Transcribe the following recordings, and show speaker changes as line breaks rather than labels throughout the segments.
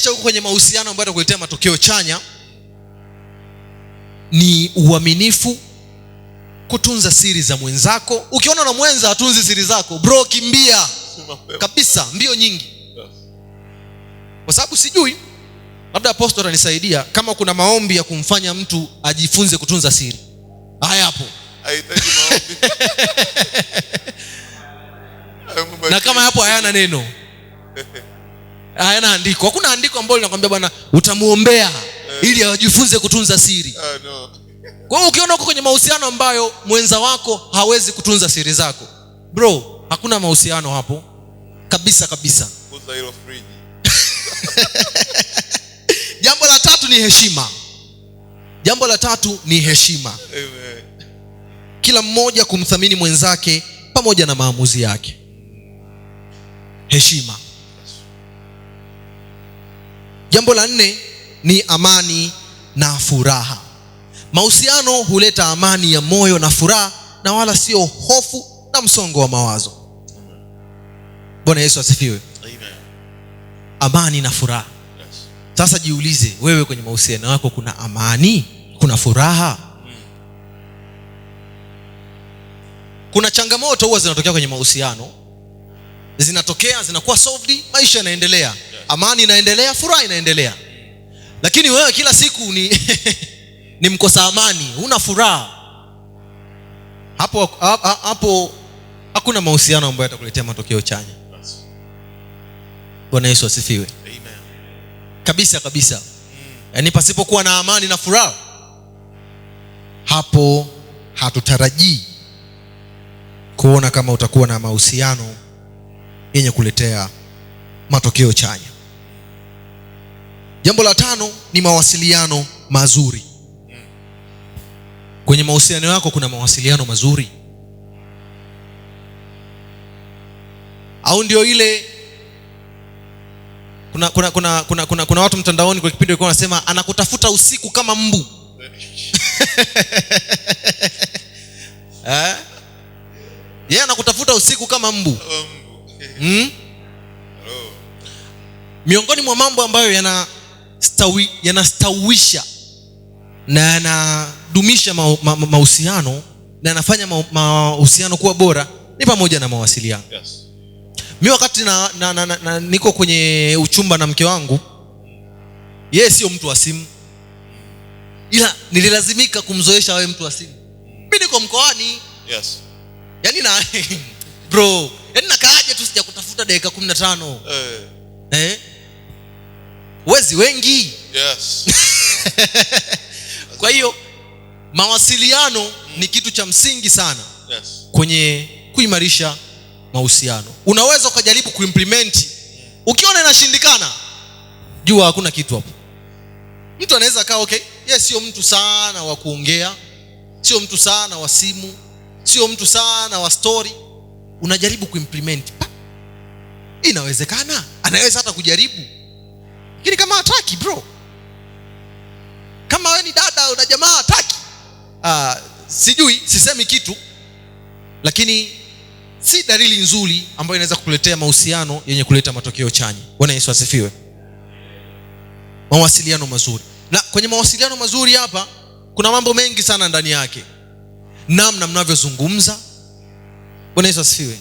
kuhakikisha uko kwenye mahusiano ambayo yatakuletea matokeo chanya ni uaminifu, kutunza siri za mwenzako. Ukiona na mwenza hatunzi siri zako, bro, kimbia kabisa, mbio nyingi. Kwa sababu sijui, labda apostle atanisaidia, kama kuna maombi ya kumfanya mtu ajifunze kutunza siri. Haya hapo.
Haitaji maombi.
Na kama hapo hayana neno, hayana andiko, hakuna andiko ambalo linakwambia bwana utamuombea ili ajifunze kutunza siri.
No.
Kwa hiyo ukiona uko kwenye mahusiano ambayo mwenza wako hawezi kutunza siri zako, bro, hakuna mahusiano hapo kabisa kabisa.
Kuza hilo friji.
Jambo la tatu ni heshima.
Amen.
Kila mmoja kumthamini mwenzake pamoja na maamuzi yake. Heshima. Jambo la 4 ni amani na furaha. Mahusiano huleta amani ya moyo na furaha, na wala sio hofu na msongo wa mawazo. Bwana Yesu asifiwe.
Amen.
Amani na furaha.
Yes.
Sasa jiulize, wewe kwenye mahusiano yako kuna amani? Kuna furaha? Kuna changamoto huwa zinatokea kwenye mahusiano, zinatokea, zinakuwa solved, maisha yanaendelea, amani inaendelea, furaha inaendelea. Lakini wewe kila siku ni ni mkosa amani, huna furaha, hapo hakuna mahusiano ambayo yatakuletea matokeo chanya. Bwana Yesu asifiwe.
Amen.
Kabisa kabisa. Yaani pasipokuwa na amani na furaha, hapo hatutarajii kuona kama utakuwa na mahusiano yenye kuletea matokeo chanya. Jambo la 5 ni mawasiliano mazuri. Kwenye mahusiano yako kuna mawasiliano mazuri? Au ndio ile kuna watu mtandaoni kwa kipindi walikuwa wanasema anakutafuta usiku kama mbu. Yeye anakutafuta usiku kama mbu. Miongoni mwa mambo ambayo yanastawisha na yanadumisha mahusiano na yanafanya mahusiano kuwa bora ni pamoja na mawasiliano.
Yes.
Mimi wakati niko kwenye uchumba na mke wangu, yeye sio mtu wa simu, ila nililazimika kumzoesha awe mtu wa simu. Mimi niko mkoani.
Yes.
Yaani bro, yaani nakaaje tu sija kutafuta dakika 15. Wezi wengi.
Yes.
Kwa hiyo mawasiliano ni kitu cha msingi sana.
Yes.
Kwenye kuimarisha mahusiano. Unaweza ukajaribu kuimplement, ukiona inashindikana, jua hakuna kitu hapo. Mtu anaweza kaa okay, yeye sio mtu sana wa kuongea, sio mtu sana wa simu, sio mtu sana wa story. Unajaribu kuimplement, inawezekana, anaweza hata kujaribu. Lakini kama hataki, bro, kama wewe ni dada una jamaa hataki, sijui, sisemi kitu, lakini si dalili nzuri ambayo inaweza kukuletea mahusiano yenye kuleta matokeo chanya. Bwana Yesu asifiwe. Mawasiliano mazuri. Na kwenye mawasiliano mazuri hapa kuna mambo mengi sana ndani yake. Namna mnavyozungumza. Bwana Yesu asifiwe.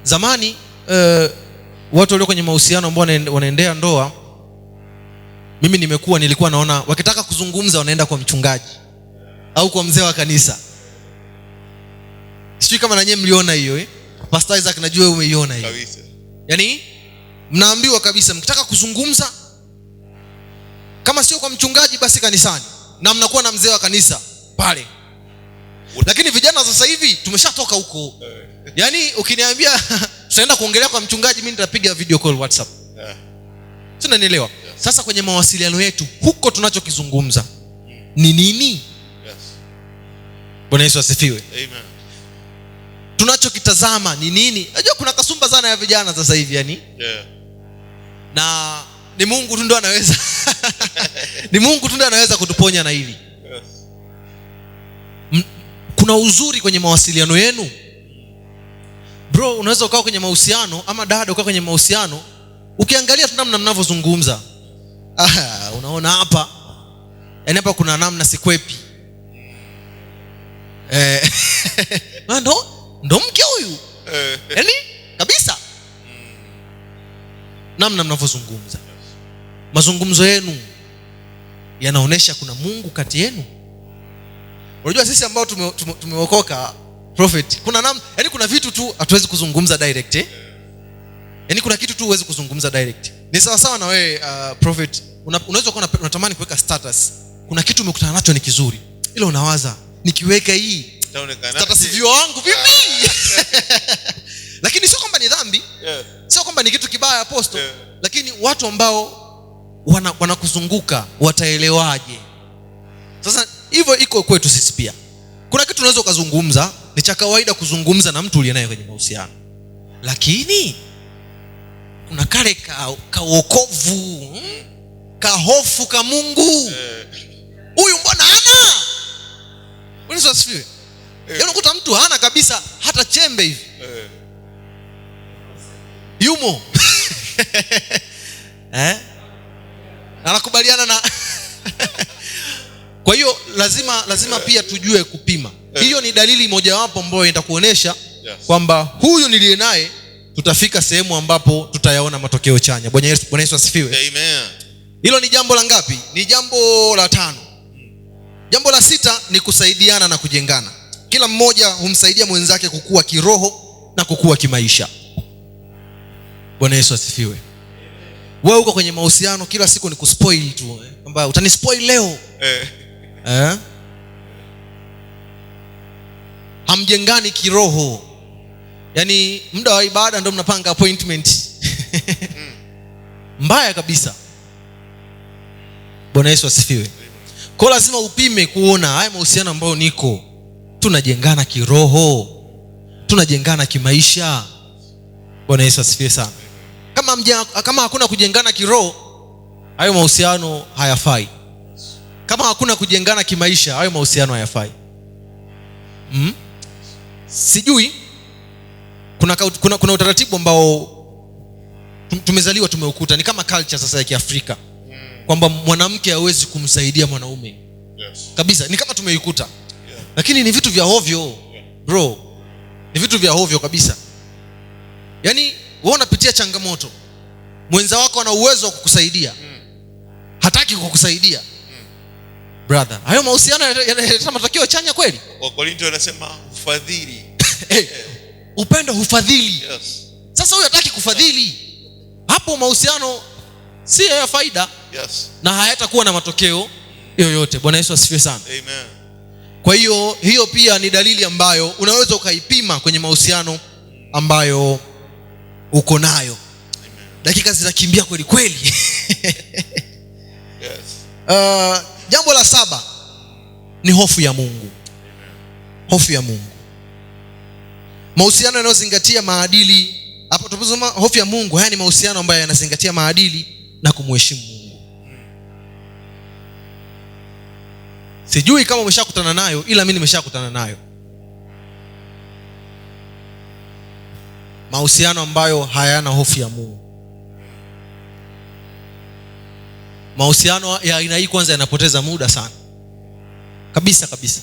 Zamani watu walio kwenye mahusiano ambao wanaendea ndoa, mimi nilikuwa naona wakitaka kuzungumza wanaenda kwa mchungaji au kwa mzee wa kanisa. Sijui kama na nyinyi mliona hiyo Pastor Isaac, najua wewe umeiona hiyo.
Kabisa.
Yaani mnaambiwa kabisa mkitaka kuzungumza, kama sio kwa mchungaji basi kanisani, na mnakuwa na mzee wa kanisa pale. Lakini vijana sasa hivi tumeshatoka huko. Yaani ukiniambia tutaenda kuongelea kwa mchungaji, mimi nitapiga video call WhatsApp. Tunanielewa? Sasa kwenye mawasiliano yetu huko tunachokizungumza ni nini?
Yes.
Bwana Yesu asifiwe.
Amen.
Tunachokitazama ni nini? Unajua kuna kasumba sana ya vijana sasa hivi yani.
Yeah.
Na ni Mungu tu ndo anaweza ni Mungu tu ndo anaweza kutuponya na hili.
Yes.
Kuna uzuri kwenye mawasiliano yenu. Bro, unaweza ukawa kwenye mahusiano, ama dada ukawa kwenye mahusiano, Ukiangalia tu namna mnavyozungumza, unaona hapa, yaani hapa kuna namna sikwepi. Ndo mke huyu. Yaani kabisa. Namna mnavyozungumza. Mazungumzo yenu yanaonesha kuna Mungu kati yenu. Unajua sisi ambao tumeokoka prophet, kuna yaani kuna vitu tu hatuwezi kuzungumza direct Yaani kuna kitu tu huwezi kuzungumza direct. Ni sawa sawa na wewe prophet, unaweza kuwa unatamani kuweka status. Kuna kitu umekutana nacho ni kizuri. Ile unawaza, nikiweka hii status view wangu vipi? Lakini sio kwamba ni dhambi. Sio kwamba ni kitu kibaya apostle. Lakini watu ambao wanakuzunguka wataelewaje? Sasa hivyo iko kwetu sisi pia. Kuna kitu unaweza kuzungumza, ni cha kawaida kuzungumza na mtu uliye naye kwenye mahusiano. Lakini kuna kale ka wokovu, ka hofu ka Mungu. Huyu mbona hana? Unaweza asifiwe. Unakuta mtu hana kabisa hata chembe hivi. Yumo. Anakubaliana na Kwa hiyo lazima pia tujue kupima. Hiyo ni dalili mojawapo ambayo itakuonesha kwamba huyu niliye naye tutafika sehemu ambapo tutayaona matokeo chanya. Bwana Yesu asifiwe.
Amen.
Hilo ni jambo la ngapi? Ni jambo la 5. Jambo la 6 ni kusaidiana na kujengana. Kila mmoja humsaidia mwenzake kukua kiroho na kukua kimaisha. Bwana Yesu asifiwe. Wewe uko kwenye mahusiano kila siku ni kuspoil tu, kwamba utanispoil leo. Hamjengani kiroho. Yaani muda wa ibada ndio mnapanga appointment. Mbaya kabisa. Bwana Yesu asifiwe. Kwa lazima upime kuona haya mahusiano ambayo niko, tunajengana kiroho, tunajengana kimaisha. Bwana Yesu asifiwe sana. Kama hakuna kujengana kiroho, hayo mahusiano hayafai. Kama hakuna kujengana kimaisha, hayo mahusiano hayafai. Sijui kuna utaratibu ambao tumezaliwa tumeukuta, ni kama culture sasa ya Kiafrika, kwamba mwanamke hawezi kumsaidia mwanaume. Kabisa, ni kama tumeikuta. Lakini ni vitu vya hovyo. Bro, ni vitu vya hovyo kabisa. Yaani wewe unapitia changamoto, mwenza wako ana uwezo wa kukusaidia, hataki kukusaidia. Brother, hayo mahusiano yanaleta matokeo chanya kweli?
Wakorintho wanasema ufadhili.
Upendo hufadhili. Sasa huyu hataki kufadhili, hapo mahusiano si ya faida. Na hayatakuwa na matokeo yoyote. Bwana Yesu asifiwe sana.
Amen.
Kwa hiyo pia ni dalili ambayo unaweza ukaipima kwenye mahusiano ambayo uko nayo. Dakika zinakimbia kweli kweli. Jambo la 7 ni hofu ya Mungu. Hofu ya Mungu. Mahusiano yanayozingatia maadili. Hapo tunapozungumza hofu ya Mungu, haya ni mahusiano ambayo yanazingatia maadili na kumheshimu Mungu. Sijui kama umeshakutana nayo, ila mimi nimeshakutana nayo. Mahusiano ambayo hayana hofu ya Mungu. Mahusiano ya aina hii kwanza yanapoteza muda sana. Kabisa kabisa.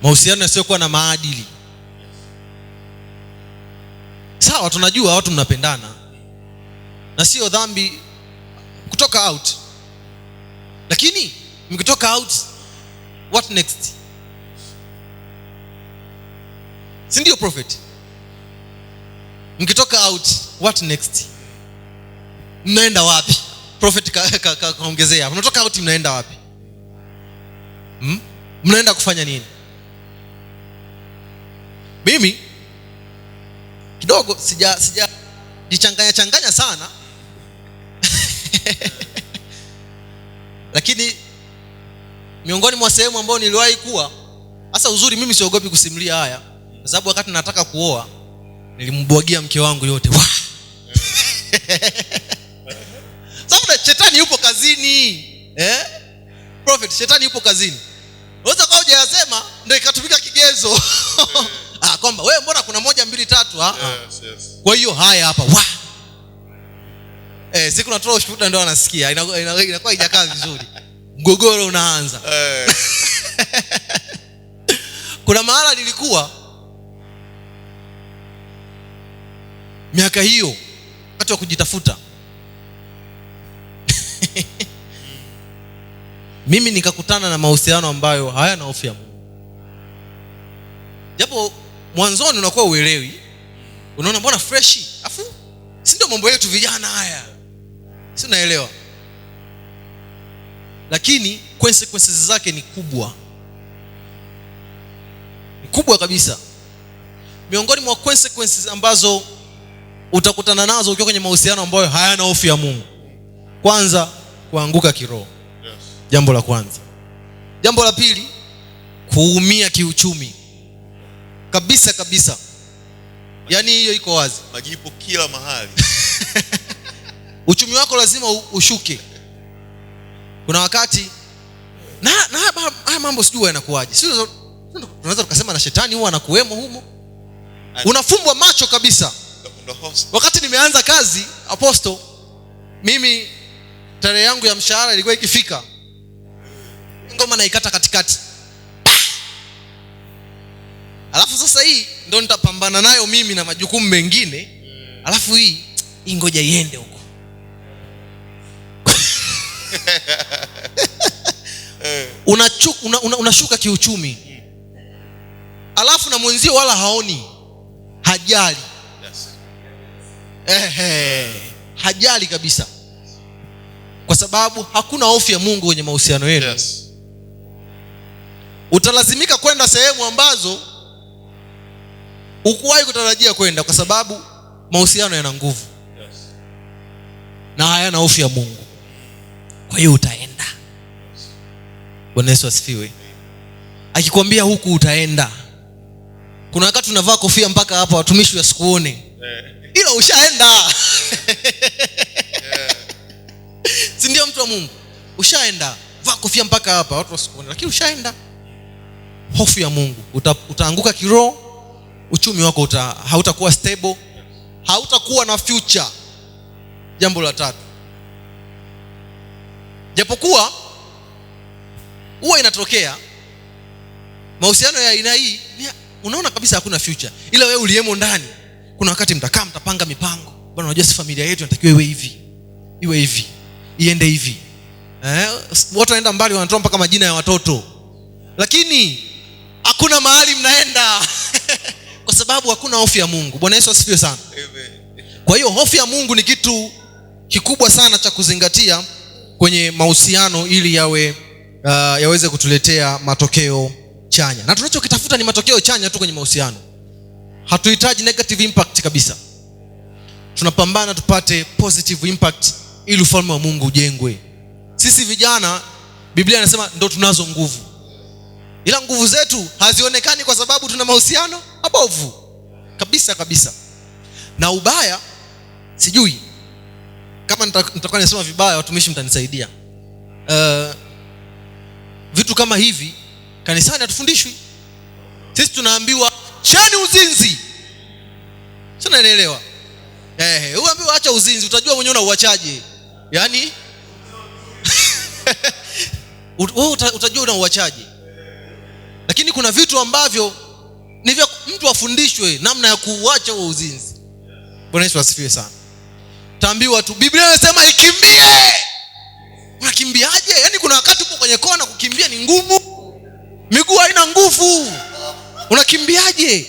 Mahusiano yasiyokuwa na maadili. Sawa, tunajua watu mnapendana, na sio dhambi kutoka out. Lakini mkitoka out, what next? Si ndio prophet? Mkitoka out, what next? Mnaenda wapi? Prophet kaongezea. Mnatoka out, mnaenda wapi? Mnaenda kufanya nini? Mimi kidogo sija jichanganya sana. Lakini miongoni mwa sehemu ambayo niliwahi kuwa, hasa uzuri mimi siogopi kusimulia haya, kwa sababu wakati nataka kuoa nilimbwagia mke wangu yote. Sababu shetani yupo kazini. Prophet, shetani yupo kazini. Unaweza kwa hujasema ndio ikatumika kigezo. kwamba wewe mbona kuna 1 2 3.
Yes.
Kwa hiyo haya hapa siku natoa ushuhuda ndio anasikia inakuwa haijakaa vizuri, mgogoro unaanza. Kuna mahala nilikuwa miaka hiyo wakati wa kujitafuta mimi nikakutana na mahusiano ambayo hayana hofu ya Mungu. Japo mwanzoni unakuwa uelewi, unaona mbona freshi, afu si ndio mambo yetu vijana haya, si unaelewa, lakini consequences zake ni kubwa kabisa. Miongoni mwa consequences ambazo utakutana nazo ukiwa kwenye mahusiano ambayo hayana hofu ya Mungu, kwanza kuanguka kiroho.
Yes.
Jambo la kwanza. Jambo la pili, kuumia kiuchumi kabisa. Yaani hiyo iko wazi,
majibu kila mahali.
Uchumi wako lazima ushuke. Kuna wakati na haya mambo sijui yanakuaje, sio tunaweza tukasema na shetani huwa anakuwemo humo, unafumbwa macho kabisa. Wakati nimeanza kazi Apostle, mimi tarehe yangu ya mshahara ilikuwa ikifika, ngoma naikata katikati. Alafu sasa hii ndio nitapambana nayo mimi na majukumu mengine, alafu hii ngoja iende huko. Unashuka kiuchumi. Alafu na mwenzio wala haoni, hajali. Hajali kabisa, kwa sababu hakuna hofu ya Mungu kwenye mahusiano yenu.
Yes.
Utalazimika kwenda sehemu ambazo ukuwahi kutarajia kwenda, kwa sababu mahusiano yana nguvu.
Yes.
Na hayana hofu ya Mungu. Kwa hiyo utaenda. Bwana Yesu asifiwe. Akikwambia huku utaenda, kuna wakati unavaa kofia mpaka hapa watumishi wasikuone, ila ushaenda. Si ndio mtu wa Mungu? Ushaenda, vaa kofia mpaka hapa watu wasikuone, lakini ushaenda. Hofu ya Mungu, utaanguka kiroho. Uchumi wako hautakuwa stable, hautakuwa na future. Jambo la tatu, japokuwa huwa inatokea mahusiano ya aina hii, unaona kabisa hakuna future, ila wewe uliemo ndani, kuna wakati mtapanga mipango. Bwana, unajua si familia yetu inatakiwa iwe hivi, iende hivi. Watu wanaenda mbali, wanatoa mpaka majina ya watoto, lakini hakuna mahali mnaenda kwa sababu hakuna hofu ya Mungu. Bwana Yesu asifiwe sana.
Amen.
Kwa hiyo hofu ya Mungu ni kitu kikubwa sana cha kuzingatia kwenye mahusiano ili yaweze kutuletea matokeo chanya. Na tunachokitafuta ni matokeo chanya tu kwenye mahusiano. Hatuhitaji negative impact kabisa. Tunapambana tupate positive impact ili ufalme wa Mungu ujengwe. Sisi vijana, Biblia inasema ndo tunazo nguvu, ila nguvu zetu hazionekani kwa sababu tuna mahusiano mabovu kabisa. Na ubaya, sijui kama nitakuwa nasema vibaya, watumishi mtanisaidia. Vitu kama hivi kanisani hatufundishwi. Sisi tunaambiwa cheni uzinzi. Sio, unaelewa? Uambiwa acha uzinzi, utajua mwenyewe unauachaje. Yaani wewe utajua unauachaje. Lakini kuna vitu ambavyo ni vya mtu afundishwe namna ya kuuacha huo uzinzi. Bwana Yesu asifiwe sana. Taambiwa tu Biblia inasema ikimbie. Unakimbiaje? Yaani kuna wakati uko kwenye kona, kukimbia ni ngumu. Miguu haina nguvu. Unakimbiaje?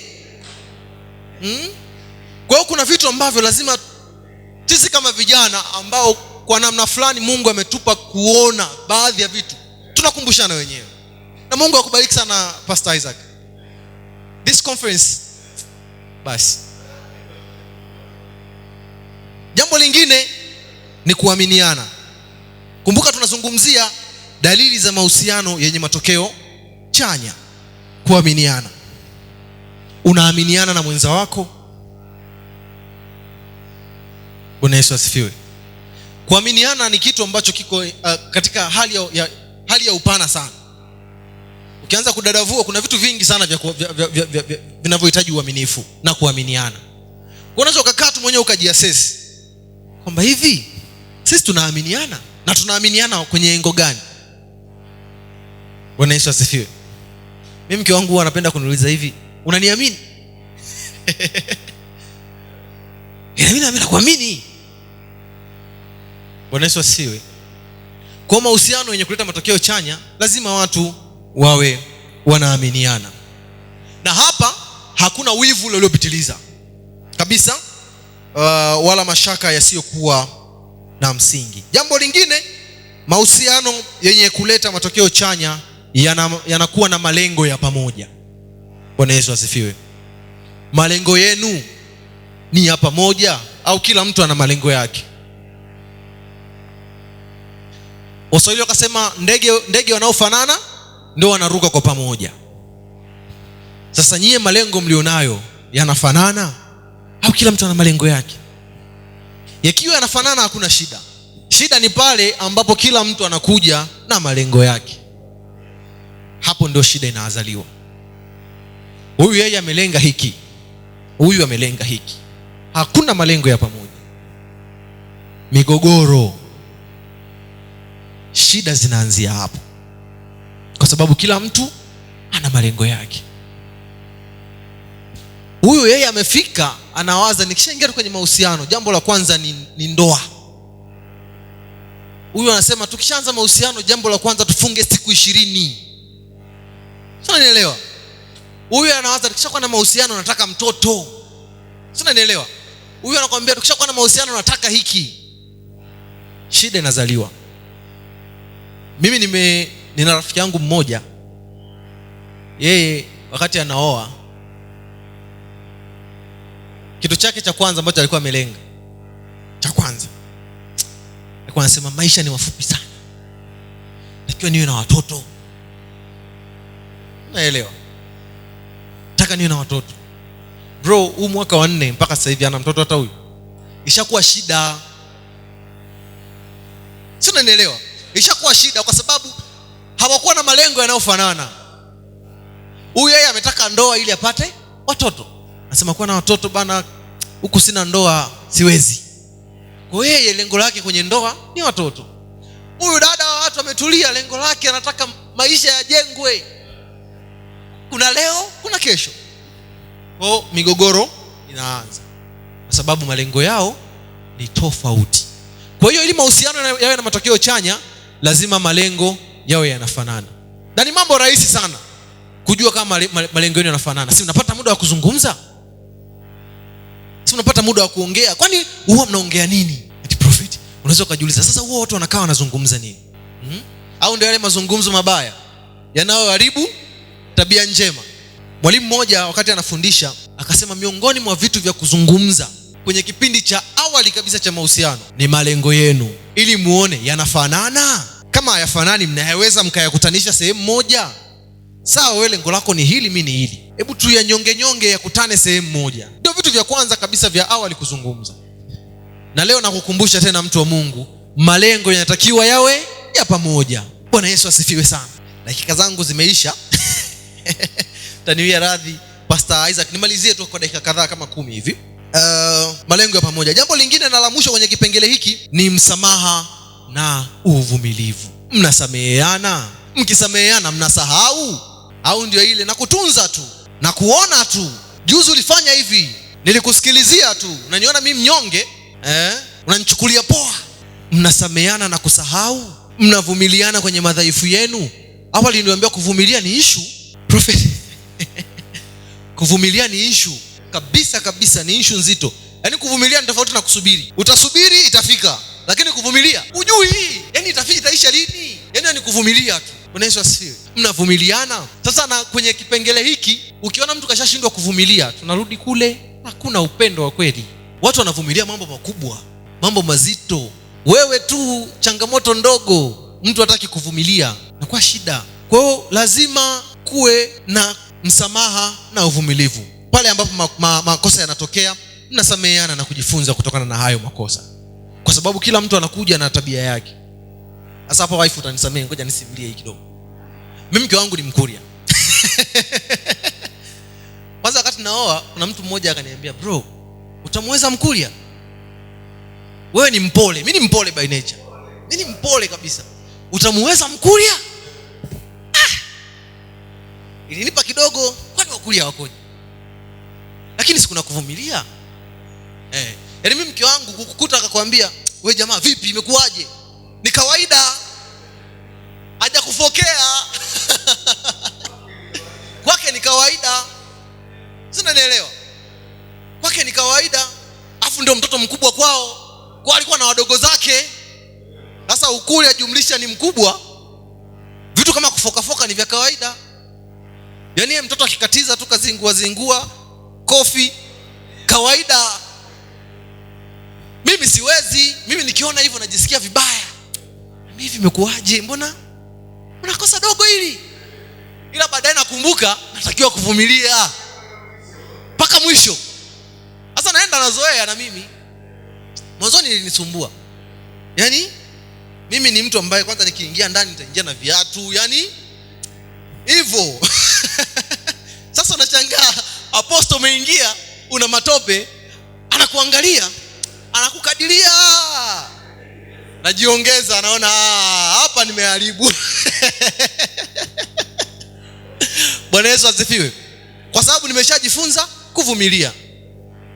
Kwa hiyo kuna vitu ambavyo lazima sisi kama vijana ambao kwa namna fulani Mungu ametupa kuona baadhi ya vitu, tunakumbushana wenyewe. Na Mungu akubariki sana Pastor Isaac. This conference basi. Jambo lingine ni kuaminiana. Kumbuka tunazungumzia dalili za mahusiano yenye matokeo chanya. Kuaminiana. Unaaminiana na mwenza wako? Bwana Yesu asifiwe. Kuaminiana ni kitu ambacho kiko katika hali ya upana sana. Ukianza kudadavua kuna vitu vingi sana vinavyohitaji uaminifu na kuaminiana. Unaweza ukakaa tu mwenyewe ukajiassess kwamba hivi sisi tunaaminiana na tunaaminiana kwenye engo gani? Bwana Yesu asifiwe. Mimi mke wangu anapenda kuniuliza hivi, unaniamini? Mimi nakuamini. Bwana Yesu asifiwe. Kwa mahusiano yenye kuleta matokeo chanya lazima watu wawe wanaaminiana. Na hapa hakuna wivu uliopitiliza kabisa, wala mashaka yasiyokuwa na msingi. Jambo lingine, mahusiano yenye kuleta matokeo chanya yanakuwa na malengo ya pamoja. Bwana Yesu asifiwe. Malengo yenu ni ya pamoja au kila mtu ana malengo yake? Waswahili wakasema ndege wanaofanana ndio wanaruka kwa pamoja. Sasa nyie malengo mlionayo yanafanana au kila mtu ana malengo yake? Yakiwa yanafanana hakuna shida. Shida ni pale ambapo kila mtu anakuja na malengo yake. Hapo ndio shida inaazaliwa. Huyu yeye amelenga hiki, huyu amelenga hiki, hakuna malengo ya pamoja. Migogoro, shida zinaanzia hapo, kwa sababu kila mtu ana malengo yake. Huyu yeye amefika anawaza nikishaingia kwenye mahusiano jambo la kwanza ni ndoa. Huyu anasema tukishaanza mahusiano jambo la kwanza tufunge siku 20. Sasa nielewa. Huyu anawaza tukishakuwa na mahusiano nataka mtoto. Sasa nielewa. Huyu anakuambia tukishakuwa na mahusiano nataka hiki. Shida inazaliwa. Mimi nina rafiki yangu mmoja, yeye wakati anaoa kitu chake cha kwanza ambacho alikuwa amelenga, cha kwanza alikuwa anasema maisha ni mafupi sana, nataka niwe na watoto. Naelewa, nataka niwe na watoto. Bro, huu mwaka wa 4 mpaka sasa hivi ana mtoto hata huyu. Ishakuwa shida. Sio, unanielewa? Ishakuwa shida kwa sababu hawakuwa na malengo yanayofanana. Huyu yeye ametaka ndoa ili apate watoto. Anasema kuwa na watoto bana, huku sina ndoa siwezi. Kwa yeye lengo lake kwenye ndoa ni watoto. Huyu dada wa watu ametulia, lengo lake anataka maisha yajengwe. Kuna leo, kuna kesho. Kwa migogoro inaanza kwa sababu malengo yao ni tofauti. Kwa hiyo ili mahusiano yawe na matokeo chanya lazima malengo yawe yanafanana. Na ni mambo rahisi sana kujua kama malengo yenu yanafanana. Si unapata muda wa kuzungumza? Si unapata muda wa kuongea? Kwani huwa mnaongea nini? Eti prophet, unaweza kujiuliza sasa huwa watu wanakaa wanazungumza nini? Au ndio yale mazungumzo mabaya yanayoharibu tabia njema? Mwalimu mmoja wakati anafundisha akasema miongoni mwa vitu vya kuzungumza kwenye kipindi cha awali kabisa cha mahusiano ni malengo yenu, ili muone yanafanana. Kama hayafanani mnayaweza mkayakutanisha sehemu moja. Sawa, wewe lengo lako ni hili, mimi ni hili, hebu tu ya nyonge yakutane sehemu moja. Ndio vitu vya kwanza kabisa vya awali kuzungumza. Na leo nakukumbusha tena, mtu wa Mungu, malengo yanatakiwa yawe ya pamoja. Bwana Yesu asifiwe sana. Dakika zangu zimeisha. Taniwia radhi Pastor Isaac, nimalizie tu kwa dakika kadhaa kama 10 hivi. Malengo ya pamoja. Jambo lingine na la mwisho kwenye kipengele hiki ni msamaha na uvumilivu. Mnasameheana? Mkisameheana mnasahau au ndio ile na kutunza tu na kuona tu juzi ulifanya hivi, nilikusikilizia tu, unaniona mimi mnyonge, unanichukulia poa? Mnasameheana na kusahau? Mnavumiliana kwenye madhaifu yenu? Awali niliwaambia kuvumilia ni issue, prophet. Kuvumilia ni issue kabisa, ni issue nzito. Yaani kuvumilia ni tofauti na kusubiri. Utasubiri itafika, lakini kuvumilia hujui yaani itaisha lini. Yaani ni kuvumilia tu. Bwana Yesu asifiwe. Mnavumiliana. Sasa na kwenye kipengele hiki ukiona mtu kashashindwa kuvumilia, tunarudi kule, hakuna upendo wa kweli. Watu wanavumilia mambo makubwa, mambo mazito. Wewe tu changamoto ndogo, mtu hataki kuvumilia, na kwa shida. Kwa hiyo lazima kuwe na msamaha na uvumilivu. Pale ambapo makosa yanatokea, mnasameheana na kujifunza kutokana na hayo makosa, kwa sababu kila mtu anakuja na tabia yake. Sasa hapo wife utanisamehe, ngoja nisimulie hii kidogo. Mimi mke wangu ni Mkuria. Kwanza wakati naoa kuna mtu mmoja akaniambia, bro, utamweza Mkuria? Wewe ni mpole. Mimi ni mpole by nature. Mimi ni mpole kabisa. Utamweza Mkuria? Ilinipa kidogo, kwani Wakuria wakoje? Lakini sikuna kuvumilia. Yaani mimi mke wangu kukukuta akakwambia, we jamaa vipi imekuwaje? Ni kawaida. Haja kufokea. Kwake ni kawaida. Sina nielewa. Kwake ni kawaida. Afu ndio mtoto mkubwa kwao. Kwa alikuwa na wadogo zake. Sasa Ukuria jumlisha ni mkubwa. Vitu kama kufoka ni vya kawaida. Yaani mtoto akikatiza tu zingua kofi kawaida. Mimi siwezi. Mimi nikiona hivyo najisikia vibaya. Mimi hivi imekuaje? Mbona kosa dogo hili? Ila baadaye nakumbuka natakiwa kuvumilia mpaka mwisho. Sasa naenda nazoea na mimi. Mwanzoni ilinisumbua. Yaani mimi ni mtu ambaye kwanza nikiingia ndani nitaingia na viatu, yaani hivyo. Sasa unashangaa apostle umeingia una matope, anakuangalia, anakukadiria. Najiongeza, naona hapa nimeharibu. Bwana Yesu asifiwe. Kwa sababu nimeshajifunza kuvumilia.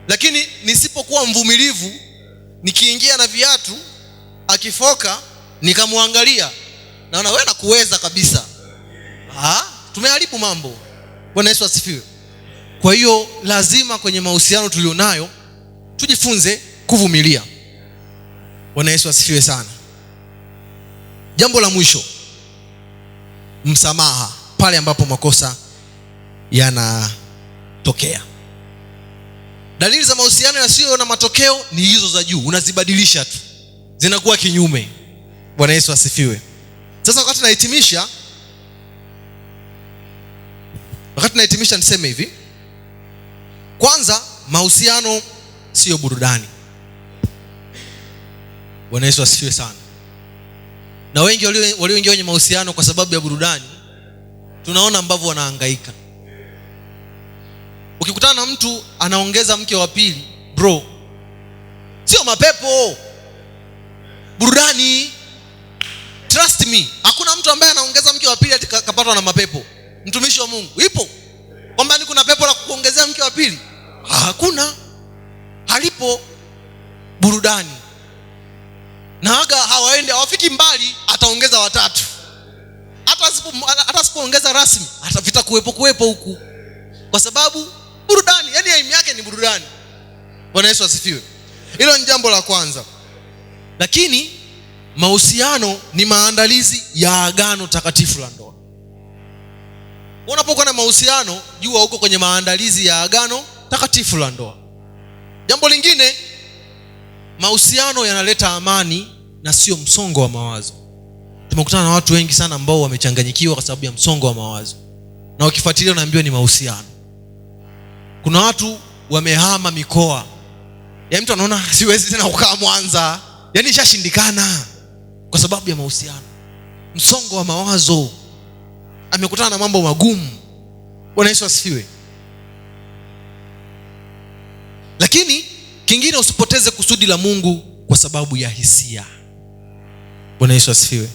Lakini nisipokuwa mvumilivu, nikiingia na viatu, akifoka nikamwangalia, naona wewe nakuweza kabisa. Tumeharibu mambo. Bwana Yesu asifiwe. Kwa hiyo lazima kwenye mahusiano tulionayo tujifunze kuvumilia. Bwana Yesu asifiwe sana. Jambo la mwisho, msamaha pale ambapo makosa yanatokea. Dalili za mahusiano yasiyo na matokeo ni hizo za juu, unazibadilisha tu, zinakuwa kinyume. Bwana Yesu asifiwe. Sasa wakati nahitimisha niseme hivi. Kwanza, mahusiano sio burudani. Bwana Yesu asifiwe sana. Na wengi walioingia kwenye mahusiano kwa sababu ya burudani, tunaona ambavyo wanahangaika. Ukikutana na mtu anaongeza mke wa pili, bro, sio mapepo, burudani. Trust me, hakuna mtu ambaye anaongeza mke wa pili ati kapatwa na mapepo. Mtumishi wa Mungu, ipo kwamba ni kuna pepo la kuongezea mke wa pili? Hakuna, halipo. Burudani. Na hawaendi, hawafiki mbali, ataongeza watatu. Hata sipoongeza rasmi, atavita kuwepo huku. Kwa sababu burudani, yani aim yake ni burudani. Bwana Yesu asifiwe. Hilo ni jambo la kwanza. Lakini mahusiano ni maandalizi ya agano takatifu la ndoa. Unapokuwa na mahusiano, jua uko kwenye maandalizi ya agano takatifu la ndoa. Jambo lingine, mahusiano yanaleta amani na sio msongo wa mawazo. Tumekutana na watu wengi sana ambao wamechanganyikiwa kwa sababu ya msongo wa mawazo. Na ukifuatilia unaambiwa ni mahusiano. Kuna watu wamehama mikoa. Yaani mtu anaona siwezi tena kukaa Mwanza. Yaani ishashindikana kwa sababu ya mahusiano. Msongo wa mawazo. Amekutana na mambo magumu. Bwana Yesu asifiwe. Lakini kingine, usipoteze kusudi la Mungu kwa sababu ya hisia. Bwana Yesu asifiwe.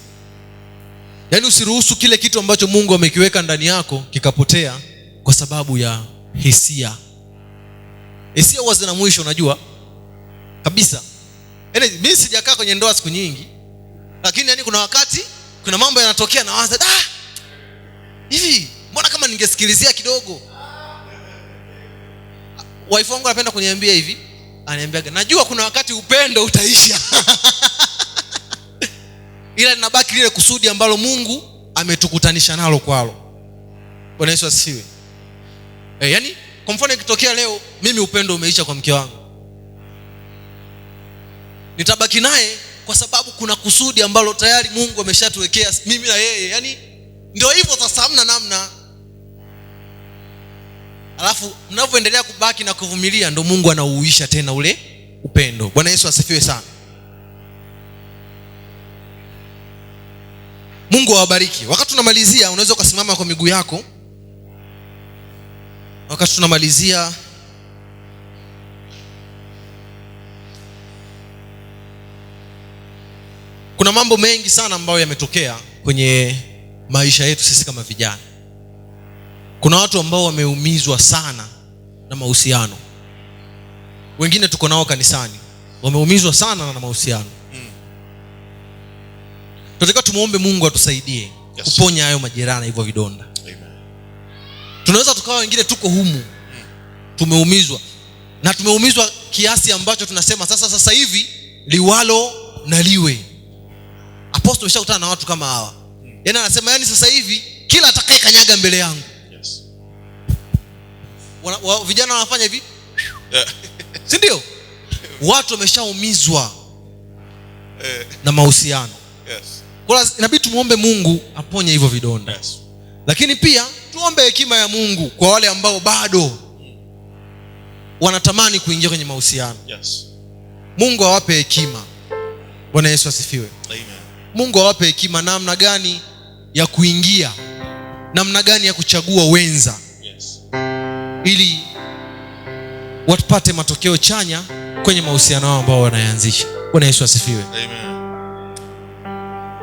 Yaani usiruhusu kile kitu ambacho Mungu amekiweka ndani yako kikapotea kwa sababu ya hisia. Hisia huwa zina mwisho, unajua kabisa. Yaani mimi sijakaa kwenye ndoa siku nyingi, lakini yani kuna wakati kuna mambo yanatokea na waza, hivi mbona kama ningesikilizia kidogo. Wife wangu anapenda kuniambia hivi, ananiambia, najua kuna wakati upendo utaisha. Ila linabaki lile kusudi ambalo Mungu ametukutanisha nalo kwalo. Bwana Yesu asifiwe. Yani kwa mfano ikitokea leo mimi upendo umeisha kwa mke wangu, nitabaki naye kwa sababu kuna kusudi ambalo tayari Mungu ameshatuwekea mimi na yeye. Yani ndio hivyo, sasa hamna namna. Alafu mnapoendelea kubaki na kuvumilia, ndio Mungu anauisha tena ule upendo. Bwana Yesu asifiwe sana. Mungu awabariki. Wakati tunamalizia, unaweza kusimama kwa miguu yako. wakati tunamalizia, kuna mambo mengi sana ambayo yametokea kwenye maisha yetu sisi kama vijana. Kuna watu ambao wameumizwa sana na mahusiano. Wengine tuko nao kanisani wameumizwa sana na mahusiano. Tunataka tumuombe Mungu atusaidie kuponya hayo majeraha na hivyo vidonda. Amen. Tunaweza tukawa wengine tuko humu tumeumizwa, na tumeumizwa kiasi ambacho tunasema sasa hivi liwalo na liwe. Apostol ameshakutana na watu kama hawa. Yaani anasema sasa hivi kila atakaye kanyaga mbele yangu. Yes. Vijana wanafanya hivi. Si ndio? Watu wameshaumizwa na mahusiano. Yes. Kwa inabidi tumuombe Mungu aponye hivyo vidonda. Yes. Lakini pia tuombe hekima ya Mungu kwa wale ambao bado wanatamani kuingia kwenye mahusiano. Yes. Mungu awape hekima. Bwana Yesu asifiwe. Amen. Mungu awape hekima namna gani ya kuingia, namna gani ya kuchagua wenza. Yes. Ili wapate matokeo chanya kwenye mahusiano yao ambao wanaanzisha. Bwana Yesu asifiwe. Amen.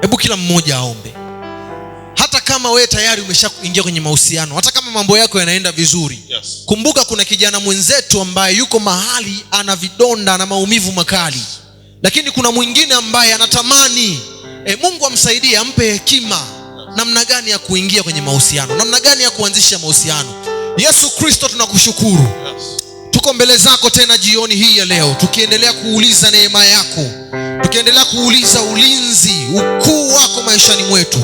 Hebu kila mmoja aombe. Hata kama wewe tayari umeshaingia kwenye mahusiano, hata kama mambo yako yanaenda vizuri. Yes. Kumbuka kuna kijana mwenzetu ambaye yuko mahali ana vidonda na maumivu makali. Yes. Lakini kuna mwingine ambaye anatamani Mungu amsaidie, ampe hekima namna gani ya kuingia kwenye mahusiano, namna gani ya kuanzisha mahusiano. Yesu Kristo, tunakushukuru. Yes. Tuko mbele zako tena jioni hii ya leo, tukiendelea kuuliza neema yako, tukiendelea kuuliza ulinzi, ukuu wako maishani mwetu.